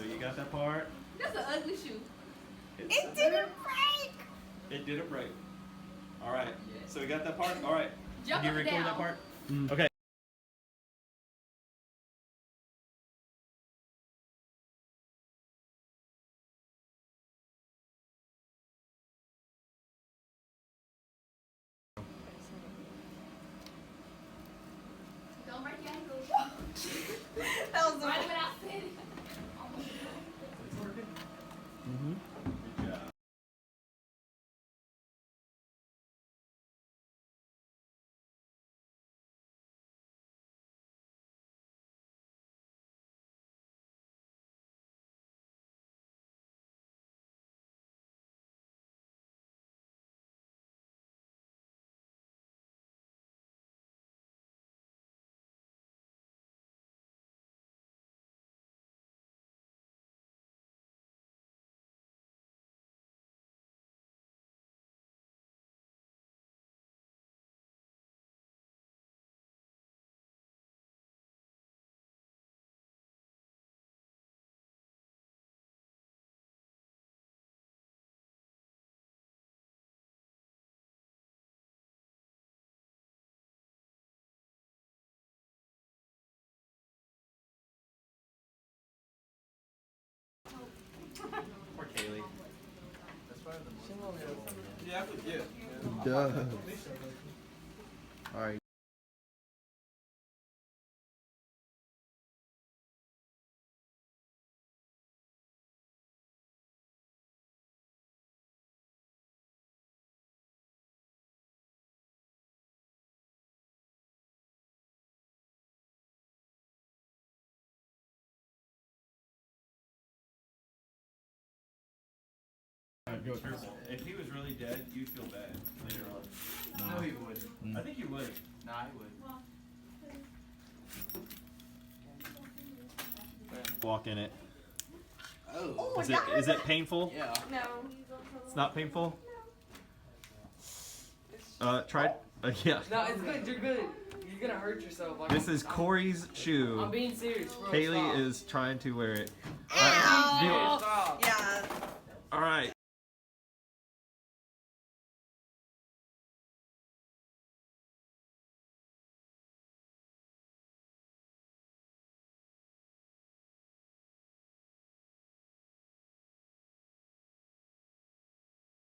you got that part. That's an ugly shoe. It didn't break. It didn't break. All right. So we got that part. All right. Jump Can you up and record down. that part? Okay. Don't break your ankle. That was Right without saying it. It's working. Good job. Poor Kaylee. Yeah, yeah. Duh. All right. If he was really dead, you'd feel bad later on. No, he would. I think you would. Nah, he would. Walk in it. Oh. Is it painful? Yeah. No. It's not painful? Try. Yeah. No, it's good. You're good. You're gonna hurt yourself. Like, This is Corey's shoe. I'm being serious, bro. Kaylee Stop. is trying to wear it. Ow. Stop. Yeah. All right.